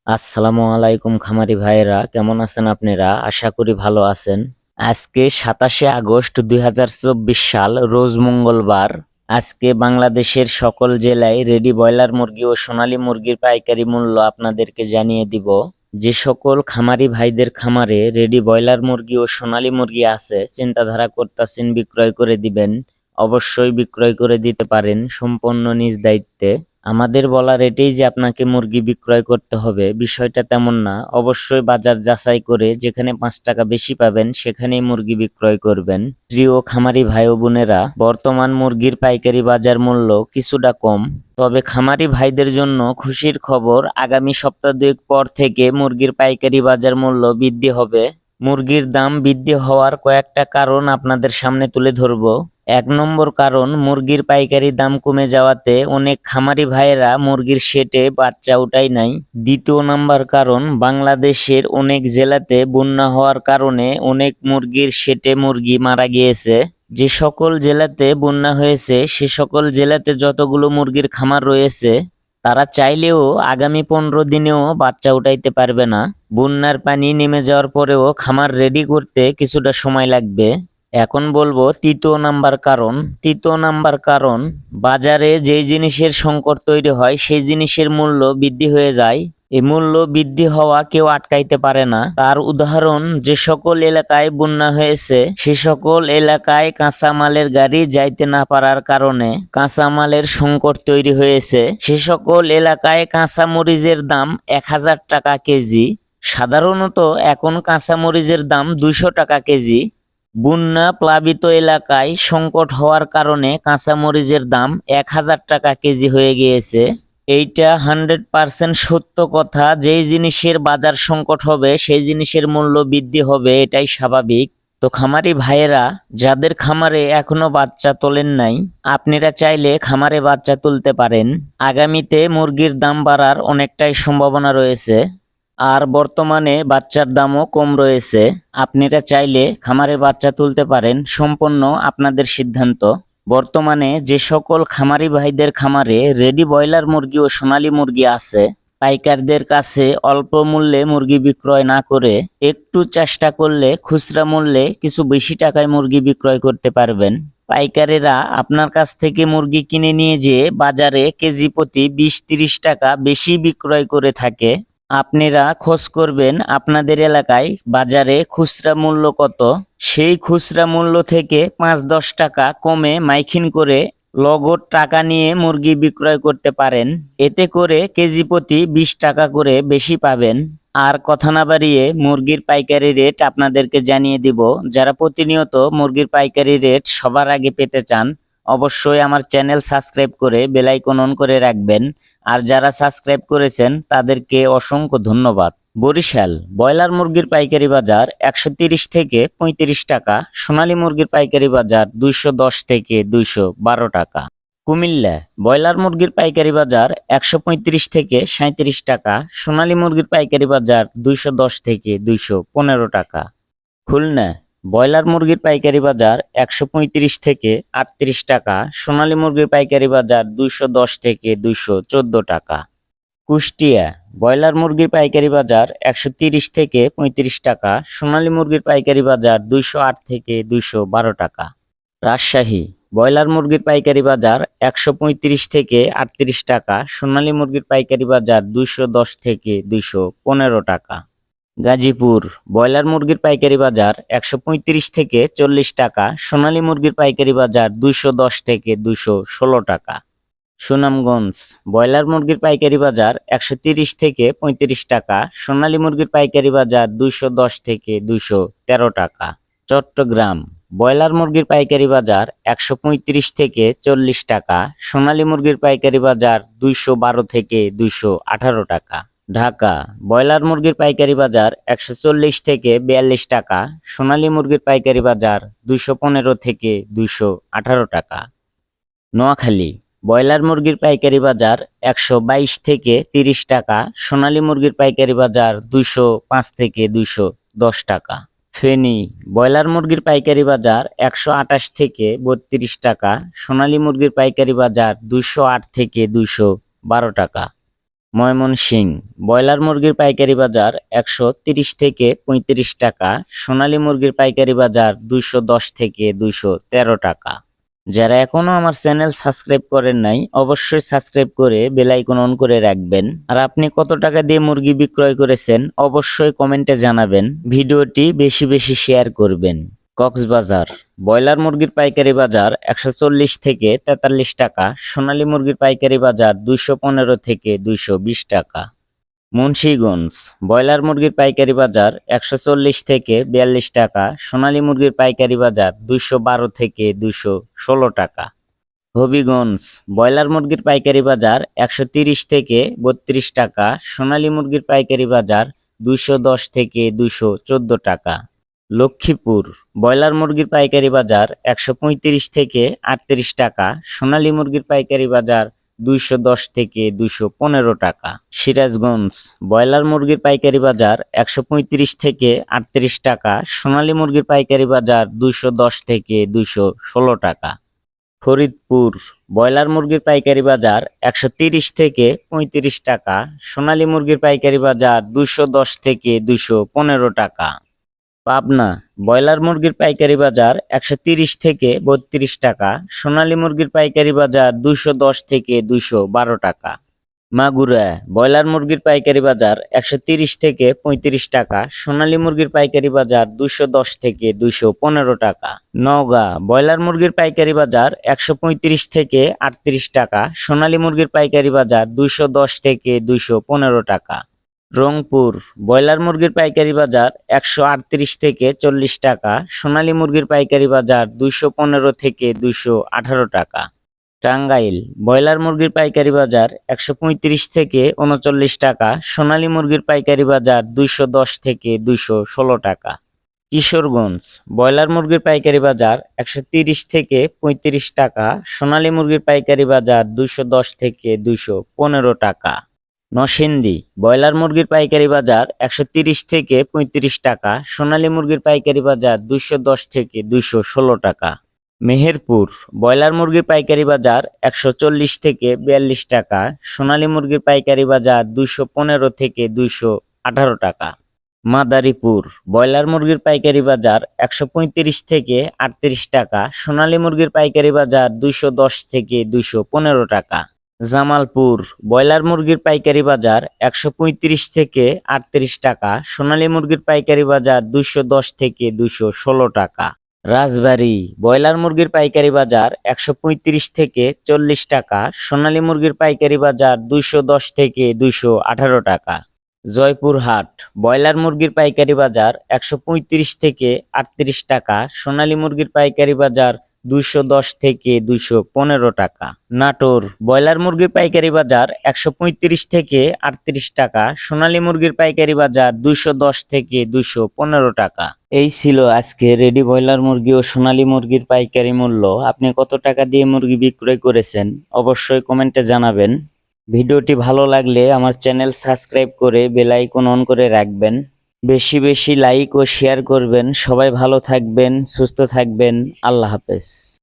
আসসালামু আলাইকুম খামারি ভাইয়েরা, কেমন আছেন আপনারা? আশা করি ভালো আছেন। আজকে 27শে আগস্ট 2024 সাল, রোজ মঙ্গলবার। আজকে বাংলাদেশের সকল জেলায় রেডি ব্রয়লার মুরগি ও সোনালী মুরগির পাইকারি মূল্য আপনাদেরকে জানিয়ে দিব। যে সকল খামারি ভাইদের খামারে রেডি ব্রয়লার মুরগি ও সোনালী মুরগি আছে, চিন্তাধারা করতেছেন বিক্রয় করে দিবেন, অবশ্যই বিক্রয় করে দিতে পারেন সম্পূর্ণ নিজ দায়িত্বে। আমাদের বলা রেটেই যে আপনাকে মুরগি বিক্রয় করতে হবে বিষয়টা তেমন না। অবশ্যই বাজার যাচাই করে যেখানে 5 টাকা বেশি পাবেন সেখানেই মুরগি বিক্রয় করবেন। প্রিয় খামারি ভাই ও বোনেরা, বর্তমান মুরগির পাইকারি বাজার মূল্য কিছুটা কম। তবে খামারি ভাইদের জন্য খুশির খবর, আগামী সপ্তাহ দুয়েক পর থেকে মুরগির পাইকারি বাজার মূল্য বৃদ্ধি হবে। মুরগির দাম বৃদ্ধি হওয়ার কয়েকটা কারণ আপনাদের সামনে তুলে ধরব। 1 নম্বর কারণ, মুরগির পাইকারি দাম কমে যাওয়াতে অনেক খামারি ভাইয়েরা মুরগির শেটে বাচ্চা উঠায় নাই। 2য় নম্বর কারণ, বাংলাদেশের অনেক জেলাতে বন্যা হওয়ার কারণে অনেক মুরগির শেটে মুরগি মারা গিয়েছে। যে সকল জেলাতে বন্যা হয়েছে সে সকল জেলাতে যতগুলো মুরগির খামার রয়েছে তারা চাইলেও আগামী 15 দিনেও বাচ্চা উঠাইতে পারবে না। বন্যার পানি নেমে যাওয়ার পরেও খামার রেডি করতে কিছুটা সময় লাগবে। এখন বলবো 3য় নম্বর কারণ। 3য় নম্বর কারণ, বাজারে যেই জিনিসের সংকট তৈরি হয় সেই জিনিসের মূল্য বৃদ্ধি হয়ে যায়। এই মূল্য বৃদ্ধি হওয়া কেউ আটকাইতে পারে না। তার উদাহরণ, যে সকল এলাকায় বন্যা হয়েছে সে সকল এলাকায় কাঁচামালের গাড়ি যাইতে না পারার কারণে কাঁচামালের সংকট তৈরি হয়েছে। সে সকল এলাকায় কাঁচামরিচের দাম 1000 টাকা কেজি। সাধারণত এখন কাঁচামরিচের দাম 200 টাকা কেজি। বন্যা প্লাবিত এলাকায় সংকট হওয়ার কারণে কাঁচামরিচের দাম 1000 টাকা কেজি হয়ে গিয়েছে। এইটা 100% সত্য কথা। যেই জিনিসের বাজার সংকট হবে সেই জিনিসের মূল্য বৃদ্ধি হবে, এটাই স্বাভাবিক। তো খামারি ভাইয়েরা, যাদের খামারে এখনো বাচ্চা তোলেন নাই, আপনারা চাইলে খামারে বাচ্চা তুলতে পারেন। আগামীতে মুরগির দাম বাড়ার অনেকটাই সম্ভাবনা রয়েছে। আর বর্তমানে বাচ্চার দামও কম রয়েছে। আপনারা চাইলে খামারে বাচ্চা তুলতে পারেন, সম্পূর্ণ আপনাদের সিদ্ধান্ত। বর্তমানে যে সকল খামারি ভাইদের খামারে রেডি ব্রয়লার মুরগি ও সোনালী মুরগি আছে, পাইকারদের কাছে অল্প মূল্যে মুরগি বিক্রয় না করে একটু চেষ্টা করলে খুচরা মূল্যে কিছু বেশি টাকায় মুরগি বিক্রয় করতে পারবেন। পাইকারেরা আপনার কাছ থেকে মুরগি কিনে নিয়ে যেয়ে বাজারে কেজি প্রতি 20-30 টাকা বেশি বিক্রয় করে থাকে। আপনারা খোঁজ করবেন আপনাদের এলাকায় বাজারে খুচরা মূল্য কত। সেই খুচরা মূল্য থেকে 5-10 টাকা কমে মাইকিন করে নগদ টাকা নিয়ে মুরগি বিক্রয় করতে পারেন। এতে করে কেজি প্রতি 20 টাকা করে বেশি পাবেন। আর কথা না বাড়িয়ে মুরগির পাইকারি রেট আপনাদেরকে জানিয়ে দিব। যারা প্রতিনিয়ত মুরগির পাইকারি রেট সবার আগে পেতে চান, অবশ্যই আমার চ্যানেল সাবস্ক্রাইব করে বেল আইকন অন করে রাখবেন। আর যারা সাবস্ক্রাইব করেছেন তাদেরকে অসংখ্য ধন্যবাদ। বরিশাল ব্রয়লার মুরগির পাইকারি বাজার 130 থেকে 35 টাকা, সোনালী মুরগির পাইকারি বাজার 210 থেকে 212 টাকা। কুমিল্লা ব্রয়লার মুরগির পাইকারি বাজার 135 থেকে 37 টাকা, সোনালী মুরগির পাইকারি বাজার 210 থেকে 215 টাকা। খুলনা ব্রয়লার মুরগির পাইকারি বাজার 135 থেকে 38 টাকা, সোনালী মুরগির পাইকারি বাজার 210 থেকে 214 টাকা। কুষ্টিয়া ব্রয়লার মুরগির পাইকারি বাজার 130 থেকে 35 টাকা, সোনালী মুরগির পাইকারি বাজার 208 থেকে 212 টাকা। রাজশাহী ব্রয়লার মুরগির পাইকারি বাজার 135 থেকে 38 টাকা, সোনালী মুরগির পাইকারি বাজার 210 থেকে 215 টাকা। গাজীপুর ব্রয়লার মুরগির পাইকারি বাজার 135 থেকে 40 টাকা, সোনালী মুরগির পাইকারি বাজার 210 থেকে 216 টাকা। সুনামগঞ্জ ব্রয়লার মুরগির পাইকারি বাজার 130 থেকে 35 টাকা, সোনালী মুরগির পাইকারি বাজার 210 থেকে 213 টাকা। চট্টগ্রাম ব্রয়লার মুরগির পাইকারি বাজার 135 থেকে 40 টাকা, সোনালী মুরগির পাইকারি বাজার 212 থেকে 218 টাকা। ঢাকা ব্রয়লার মুরগির পাইকারি বাজার 140 থেকে 42 টাকা, সোনালী মুরগির পাইকারি বাজার 215 থেকে 218 টাকা। নোয়াখালী ব্রয়লার মুরগির পাইকারি বাজার 122 থেকে 30 টাকা, সোনালী মুরগির পাইকারি বাজার 205 থেকে 210 টাকা। ফেনী ব্রয়লার মুরগির পাইকারি বাজার 128 থেকে 32 টাকা, সোনালী মুরগির পাইকারি বাজার 208 থেকে 212 টাকা। ময়মনসিংহ ব্রয়লার মুরগির পাইকারি বাজার 130 থেকে 35 টাকা, সোনালী মুরগির পাইকারি বাজার 210 থেকে 213 টাকা। যারা এখনো আমার চ্যানেল সাবস্ক্রাইব করেন নাই অবশ্যই সাবস্ক্রাইব করে বেল আইকন অন করে রাখবেন। আর আপনি কত টাকা দিয়ে মুরগি বিক্রয় করেছেন অবশ্যই কমেন্টে জানাবেন। ভিডিওটি বেশি বেশি শেয়ার করবেন। কক্সবাজার ব্রয়লার মুরগির পাইকারি বাজার 140 থেকে 43 টাকা, সোনালী মুরগির পাইকারি বাজার 215 থেকে 220 টাকা। মুন্সিগঞ্জ ব্রয়লার মুরগির পাইকারি বাজার 140 থেকে 42 টাকা, সোনালী মুরগির পাইকারি বাজার 212 থেকে 216 টাকা। হবিগঞ্জ ব্রয়লার মুরগির পাইকারি বাজার 130 থেকে 32 টাকা, সোনালী মুরগির পাইকারি বাজার 210 থেকে 214 টাকা। লক্ষ্মীপুর ব্রয়লার মুরগির পাইকারি বাজার 135 থেকে 38 টাকা, সোনালী মুরগির পাইকারি বাজার 210 থেকে 215 টাকা। সিরাজগঞ্জ ব্রয়লার মুরগির পাইকারি বাজার 135 থেকে 38 টাকা, সোনালী মুরগির পাইকারি বাজার 210 থেকে 216 টাকা। ফরিদপুর ব্রয়লার মুরগির পাইকারি বাজার 130 থেকে 35 টাকা, সোনালী মুরগির পাইকারি বাজার 210 থেকে 215 টাকা। পাবনা ব্রয়লার মুরগির পাইকারি বাজার 130 থেকে 32 টাকা, সোনালী মুরগির পাইকারি বাজার 210 থেকে 212 টাকা। মাগুরা ব্রয়লার মুরগির পাইকারি বাজার 130 থেকে 35 টাকা, সোনালী মুরগির পাইকারি বাজার 210 থেকে 215 টাকা। নওগাঁ ব্রয়লার মুরগির পাইকারি বাজার 135 থেকে 38 টাকা, সোনালী মুরগির পাইকারি বাজার 210 থেকে 215 টাকা। রংপুর ব্রয়লার মুরগির পাইকারি বাজার 138 থেকে 40 টাকা, সোনালী মুরগির পাইকারি বাজার 215 থেকে 218 টাকা। টাঙ্গাইল ব্রয়লার মুরগির পাইকারি বাজার 135 থেকে 39 টাকা, সোনালী মুরগির পাইকারি বাজার 210 থেকে 216 টাকা। কিশোরগঞ্জ ব্রয়লার মুরগির পাইকারি বাজার 130 থেকে 35 টাকা, সোনালী মুরগির পাইকারি বাজার 210 থেকে 215 টাকা। নরসিংদী ব্রয়লার মুরগির পাইকারি বাজার 130 থেকে 35 টাকা, সোনালী মুরগির পাইকারি বাজার 210 থেকে 216 টাকা। মেহেরপুর ব্রয়লার মুরগির পাইকারি বাজার 140 থেকে 42 টাকা, সোনালী মুরগির পাইকারি বাজার 215 থেকে 218 টাকা। মাদারীপুর ব্রয়লার মুরগির পাইকারি বাজার 135 থেকে 38 টাকা, সোনালী মুরগির পাইকারি বাজার 210 থেকে 215 টাকা। জামালপুর ব্রয়লার মুরগির পাইকারি বাজার 135 থেকে 38 টাকা, সোনালী মুরগির পাইকারি বাজার 210 থেকে 216 টাকা। রাজবাড়ী ব্রয়লার মুরগির পাইকারি বাজার 135 থেকে 40 টাকা, সোনালী মুরগির পাইকারি বাজার 210 থেকে 218 টাকা। জয়পুরহাট ব্রয়লার মুরগির পাইকারি বাজার 135 থেকে 38 টাকা, সোনালী মুরগির পাইকারি বাজার 210 থেকে 215 টাকা। নাটোর ব্রয়লার মুরগির পাইকারি বাজার 135 থেকে 38 টাকা, সোনালী মুরগির পাইকারি বাজার 210 থেকে 215 টাকা। এই ছিল আজকে রেডি ব্রয়লার মুরগি ও সোনালী মুরগির পাইকারি মূল্য। আপনি কত টাকা দিয়ে মুরগি বিক্রয় করেছেন অবশ্যই কমেন্টে জানাবেন। ভিডিওটি ভালো লাগলে আমার চ্যানেল সাবস্ক্রাইব করে বেল আইকন অন করে রাখবেন। বেশি বেশি লাইক ও শেয়ার করবেন। সবাই ভালো থাকবেন, সুস্থ থাকবেন। আল্লাহ হাফেজ।